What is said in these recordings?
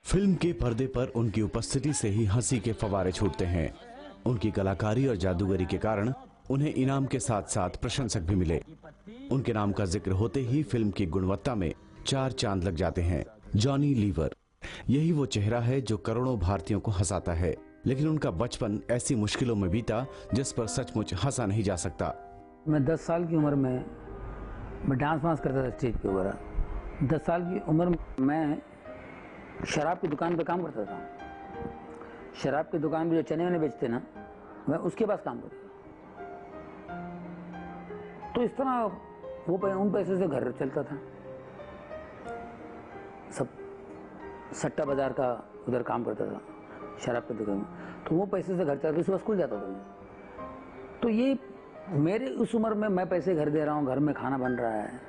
Film के पर्दे पर उनकी उपस्थिति से ही हंसी के फव्वारे छूटते हैं। उनकी कलाकारी और जादूगरी के कारण उन्हें इनाम के साथ साथ प्रशंसक भी मिले। उनके नाम का जिक्र होते ही फिल्म की गुणवत्ता में 4 चांद लग जाते हैं। जॉनी लीवर, यही वो चेहरा है जो करोड़ों भारतीयों को हंसाता है, लेकिन उनका बचपन ऐसी मुश्किलों में बीता जिस पर सचमुच हंसा नहीं जा सकता। मैं 10 साल की उम्र में मैं डांस वांस करता था स्टेज पे वगैरह। 10 साल की उम्र में मैं शराब की दुकान पे काम करता था। शराब की दुकान पे जो चने वने बेचते ना, मैं उसके पास काम करता था। तो इस तरह उन पैसे से घर चलता था। सब सट्टा बाजार का उधर काम करता था, शराब की दुकान में। तो वो पैसे से घर चलता था, सुबह स्कूल जाता था। तो ये मेरे उस उम्र में मैं पैसे घर दे रहा हूँ, घर में खाना बन रहा है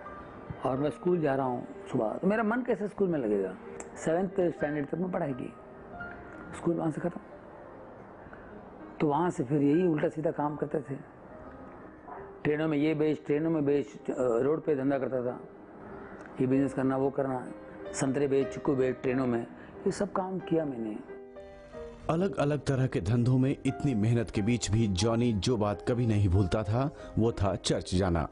और मैं स्कूल जा रहा हूँ सुबह, तो मेरा मन कैसे स्कूल में लगेगा। 7th स्टैंडर्ड तक मैं पढ़ाई की, स्कूल वहाँ से ख़त्म। तो वहाँ से फिर यही उल्टा सीधा काम करते थे। ट्रेनों में ये बेच, ट्रेनों में बेच, रोड पे धंधा करता था। ये बिजनेस करना, वो करना, संतरे बेच, चिक्कू बेच ट्रेनों में, ये सब काम किया मैंने। अलग अलग तरह के धंधों में इतनी मेहनत के बीच भी जॉनी जो बात कभी नहीं भूलता था वो था चर्च जाना।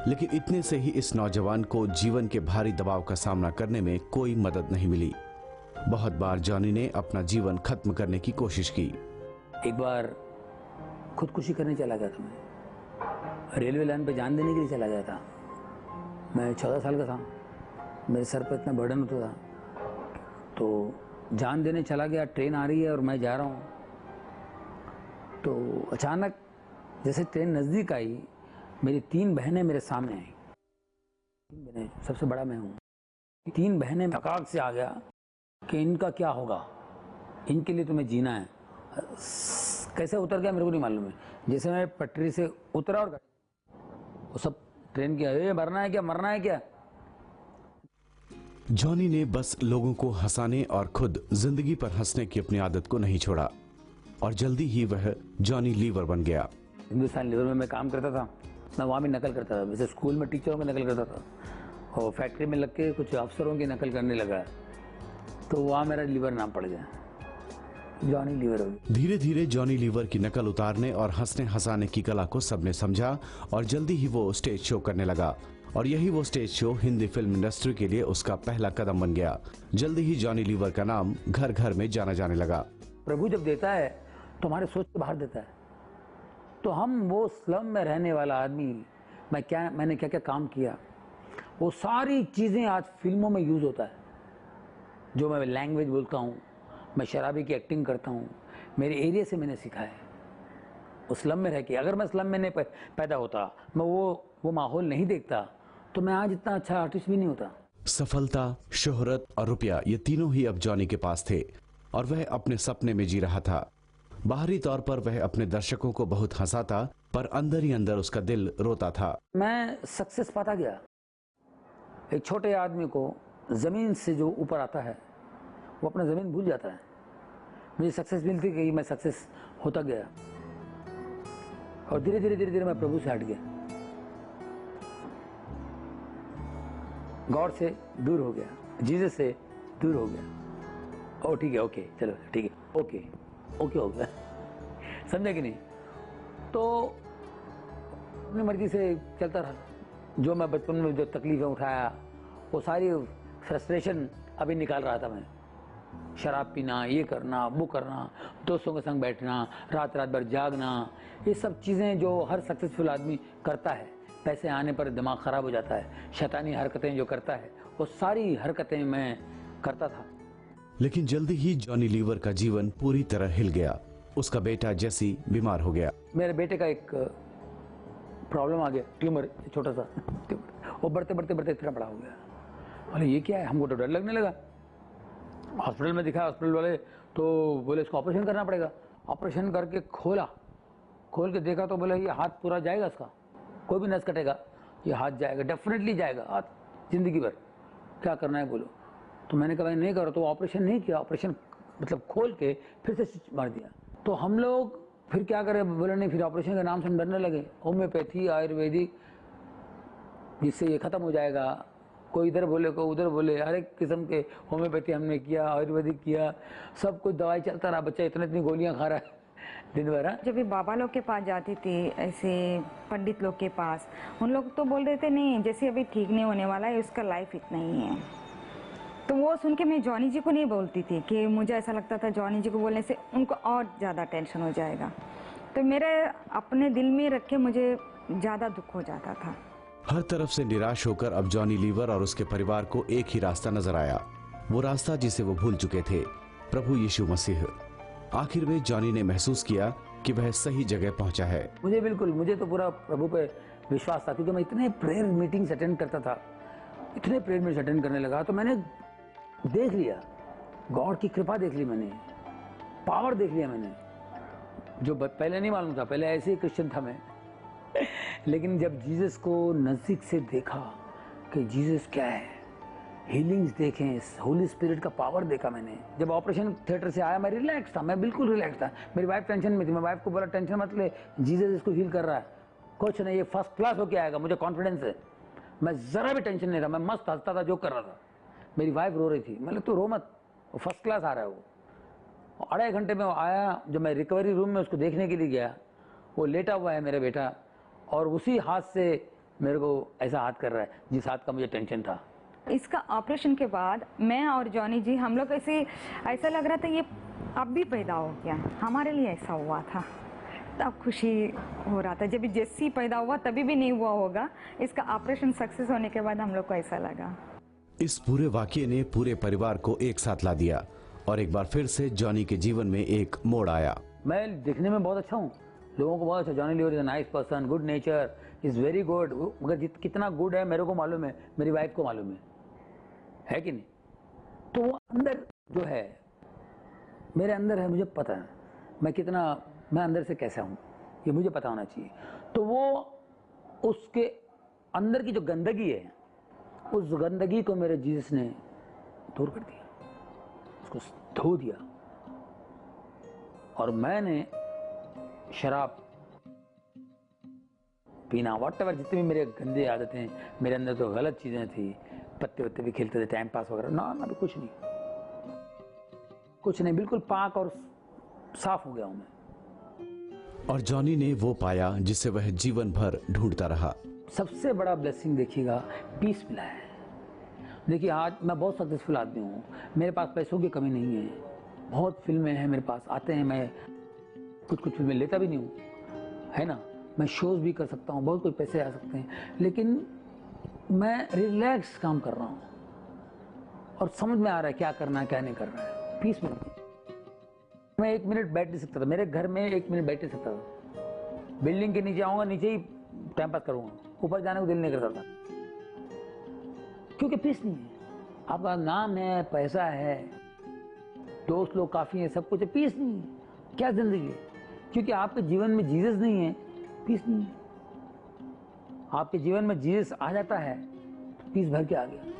लेकिन इतने से ही इस नौजवान को जीवन के भारी दबाव का सामना करने में कोई मदद नहीं मिली। बहुत बार जॉनी ने अपना जीवन खत्म करने की कोशिश की। एक बार खुदकुशी करने चला गया था मैं, रेलवे लाइन पे जान देने के लिए चला गया था। मैं 14 साल का था, मेरे सर पर इतना बर्डन होता था। तो जान देने चला गया, ट्रेन आ रही है और मैं जा रहा हूँ। तो अचानक जैसे ट्रेन नज़दीक आई, मेरी 3 बहनें मेरे सामने आई। 3 बहनें, सबसे बड़ा मैं हूँ। 3 बहनें धकाक से आ गया कि इनका क्या होगा, इनके लिए तुम्हें जीना है। कैसे उतर गया मेरे को नहीं मालूम है। जैसे मैं पटरी से उतरा और वो सब ट्रेन की, अरे मरना है क्या, मरना है क्या। जॉनी ने बस लोगों को हंसाने और खुद जिंदगी पर हंसने की अपनी आदत को नहीं छोड़ा और जल्दी ही वह जॉनी लीवर बन गया। हिंदुस्तान लीवर में मैं काम करता था। मैं वहाँ भी नकल करता था, वैसे स्कूल में टीचरों की नकल करता था और फैक्ट्री में लग के कुछ अफसरों की नकल करने लगा, तो वहाँ मेरा लीवर नाम पड़ गया, जॉनी लीवर हो गया। धीरे धीरे जॉनी लीवर की नकल उतारने और हंसने हंसाने की कला को सबने समझा और जल्दी ही वो स्टेज शो करने लगा और यही वो stage show Hindi film industry के लिए उसका पहला कदम बन गया। जल्दी ही जॉनी लीवर का नाम घर घर में जाना जाने लगा। प्रभु जब देता है तो हमारे सोच के बाहर देता है। तो हम वो स्लम में रहने वाला आदमी, मैंने क्या क्या काम किया, वो सारी चीज़ें आज फिल्मों में यूज़ होता है। जो मैं लैंग्वेज बोलता हूँ, मैं शराबी की एक्टिंग करता हूँ, मेरे एरिया से मैंने सीखा है। उस स्लम में रह के, अगर मैं स्लम में नहीं पैदा होता, मैं वो माहौल नहीं देखता, तो मैं आज इतना अच्छा आर्टिस्ट भी नहीं होता। सफलता, शोहरत और रुपया, ये तीनों ही अब जॉनी के पास थे और वह अपने सपने में जी रहा था। बाहरी तौर पर वह अपने दर्शकों को बहुत हंसाता, पर अंदर ही अंदर उसका दिल रोता था। मैं सक्सेस पाता गया। एक छोटे आदमी को जमीन से जो ऊपर आता है, वो अपना जमीन भूल जाता है। मुझे सक्सेस मिलती गई, मैं सक्सेस होता गया और धीरे धीरे धीरे धीरे मैं प्रभु से हट गया, गॉड से दूर हो गया, जीसस से दूर हो गया। ओ ठीक है, ओके, चलो ठीक है, ओके ओके हो गया, समझे कि नहीं। तो अपनी मर्जी से चलता रहा। जो मैं बचपन में जो तकलीफें उठाया, वो सारी फ्रस्ट्रेशन अभी निकाल रहा था मैं। शराब पीना, ये करना, वो करना, दोस्तों के संग बैठना, रात रात भर जागना, ये सब चीज़ें जो हर सक्सेसफुल आदमी करता है। पैसे आने पर दिमाग ख़राब हो जाता है, शैतानी हरकतें जो करता है, वो सारी हरकतें मैं करता था। लेकिन जल्दी ही जॉनी लीवर का जीवन पूरी तरह हिल गया। उसका बेटा जेसी बीमार हो गया। मेरे बेटे का एक प्रॉब्लम आ गया, ट्यूमर, छोटा सा ट्यूमर, वो बढ़ते बढ़ते बढ़ते इतना बड़ा हो गया। बोले ये क्या है, हमको तो डर लगने लगा। हॉस्पिटल में दिखाया, हॉस्पिटल वाले तो बोले इसको ऑपरेशन करना पड़ेगा। ऑपरेशन करके खोल के देखा तो बोले ये हाथ पूरा जाएगा, इसका कोई भी नस कटेगा, ये हाथ जाएगा, डेफिनेटली जाएगा हाथ जिंदगी भर, क्या करना है बोलो। तो मैंने कहा भाई नहीं करो। तो ऑपरेशन नहीं किया, ऑपरेशन मतलब खोल के फिर से स्टिच मार दिया। तो हम लोग फिर क्या करें, बोले नहीं, फिर ऑपरेशन के नाम से हम डरने लगे। होम्योपैथी, आयुर्वेदिक, जिससे ये ख़त्म हो जाएगा, कोई इधर बोले कोई उधर बोले, हर एक किस्म के होम्योपैथी हमने किया, आयुर्वेदिक किया, सब कुछ दवाई चलता रहा। बच्चा इतनी इतनी गोलियां खा रहा है दिन भर। जब भी बाबा लोग के पास जाती थी, ऐसे पंडित लोग के पास, उन लोग तो बोल रहे थे नहीं जैसे अभी ठीक नहीं होने वाला है, उसका लाइफ इतना ही है। तो वो सुन के मैं जॉनी जी को नहीं बोलती थी कि मुझे ऐसा लगता था जॉनी जी को बोलने से उनको और ज़्यादा टेंशन हो जाएगा। तो मेरे अपने दिल में रख के मुझे ज़्यादा दुख हो जाता था। हर तरफ से निराश होकर अब जॉनी लीवर और उसके परिवार को एक ही रास्ता नजर आया, वो रास्ता जिसे वो भूल चुके थे, प्रभु यीशु मसीह। आखिर में जॉनी ने महसूस किया कि वह सही जगह पहुंचा है। मुझे तो पूरा प्रभु पे विश्वास था, क्योंकि मैं इतने प्रेयर मीटिंग्स अटेंड करता था, इतने प्रेयर मीटिंग्स अटेंड करने लगा, तो मैंने देख लिया, गॉड की कृपा देख ली मैंने, पावर देख लिया मैंने, जो पहले नहीं मालूम था। पहले ऐसे ही क्रिश्चियन था मैं, लेकिन जब जीसस को नजदीक से देखा कि जीसस क्या है, हीलिंग्स देखें, होली स्पिरिट का पावर देखा मैंने। जब ऑपरेशन थिएटर से आया मैं रिलैक्स था, मैं बिल्कुल रिलैक्स था। मेरी वाइफ टेंशन में थी, मैं वाइफ को बोला टेंशन मत ले, जीसस इसको हील कर रहा है, कुछ नहीं, ये फर्स्ट क्लास होके आएगा, मुझे कॉन्फिडेंस है। मैं जरा भी टेंशन नहीं था, मैं मस्त हंसता था, जो कर रहा था। मेरी वाइफ रो रही थी, मैंने तू रो मत, वो फर्स्ट क्लास आ रहा है। वो 2.5 घंटे में वो आया। जब मैं रिकवरी रूम में उसको देखने के लिए गया, वो लेटा हुआ है मेरा बेटा, और उसी हाथ से मेरे को ऐसा हाथ कर रहा है जिस हाथ का मुझे टेंशन था। इसका ऑपरेशन के बाद मैं और जॉनी जी, हम लोग ऐसा लग रहा था ये अब भी पैदा हो गया, हमारे लिए ऐसा हुआ था। तब खुशी हो रहा था, जब जेसी पैदा हुआ तभी भी नहीं हुआ होगा। इसका ऑपरेशन सक्सेस होने के बाद हम लोग को ऐसा लगा। इस पूरे वाकये ने पूरे परिवार को एक साथ ला दिया और एक बार फिर से जॉनी के जीवन में एक मोड़ आया। मैं दिखने में बहुत अच्छा हूँ, लोगों को बहुत अच्छा, Johnny Lever is a nice person, good nature, is very good. मगर कितना गुड है मेरे को मालूम है, मेरी वाइफ को मालूम है कि नहीं? तो वो अंदर जो है, मेरे अंदर है, मुझे पता है मैं अंदर से कैसा हूँ, ये मुझे पता होना चाहिए। तो वो उसके अंदर की जो गंदगी है, उस गंदगी को मेरे जीसस ने दूर कर दिया, उसको धो दिया। और मैंने शराब पीना, व्हाटएवर, जितनी भी मेरे गंदे आदतें, मेरे अंदर तो गलत चीजें थी, पत्ते वत्ते भी खेलते थे, टाइम पास वगैरह, ना भी कुछ नहीं, बिल्कुल पाक और साफ हो गया हूं मैं। और जॉनी ने वो पाया जिसे वह जीवन भर ढूंढता रहा। सबसे बड़ा ब्लेसिंग देखिएगा, पीस मिला है। देखिए आज मैं बहुत सक्सेसफुल आदमी हूँ, मेरे पास पैसों की कमी नहीं है, बहुत फिल्में हैं मेरे पास, आते हैं, मैं कुछ फिल्में लेता भी नहीं हूँ, है ना, मैं शोज भी कर सकता हूँ, बहुत कुछ पैसे आ सकते हैं, लेकिन मैं रिलैक्स काम कर रहा हूँ और समझ में आ रहा है क्या करना है क्या नहीं करना है। पीस में मैं 1 मिनट बैठ नहीं सकता था, मेरे घर में 1 मिनट बैठ नहीं सकता था। बिल्डिंग के नीचे आऊंगा, नीचे ही टाइम पास करूंगा, ऊपर जाने को दिल नहीं करता था, क्योंकि पीस नहीं है। आपका नाम है, पैसा है, दोस्त लोग काफी है, सब कुछ है, पीस नहीं है। क्या जिंदगी है? क्योंकि आपके जीवन में जीसस नहीं है, पीस नहीं है। आपके जीवन में जीसस आ जाता है तो पीस भर के आ गया।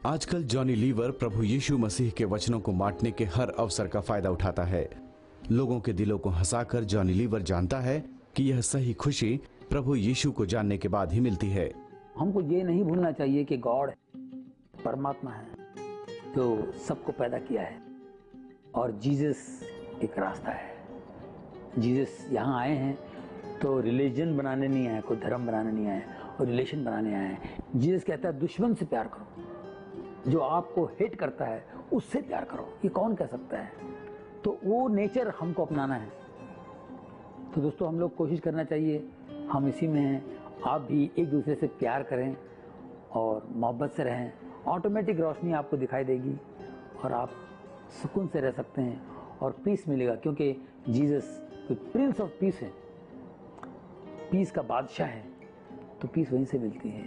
आजकल जॉनी लीवर प्रभु यीशु मसीह के वचनों को बांटने के हर अवसर का फायदा उठाता है। लोगों के दिलों को हंसाकर जॉनी लीवर जानता है कि यह सही खुशी प्रभु यीशु को जानने के बाद ही मिलती है। हमको ये नहीं भूलना चाहिए कि गॉड परमात्मा है जो सबको पैदा किया है, और जीसस एक रास्ता है। जीसस यहाँ आए हैं तो रिलीजन बनाने नहीं आए, कोई धर्म बनाने नहीं आए, और रिलेशन बनाने आए हैं। जीसस कहता है दुश्मन से प्यार करो, जो आपको हेट करता है उससे प्यार करो। ये कौन कह सकता है? तो वो नेचर हमको अपनाना है। तो दोस्तों हम लोग कोशिश करना चाहिए, हम इसी में हैं, आप भी एक दूसरे से प्यार करें और मोहब्बत से रहें, ऑटोमेटिक रोशनी आपको दिखाई देगी और आप सुकून से रह सकते हैं और पीस मिलेगा, क्योंकि जीसस प्रिंस ऑफ पीस है, पीस का बादशाह है, तो पीस वहीं से मिलती है।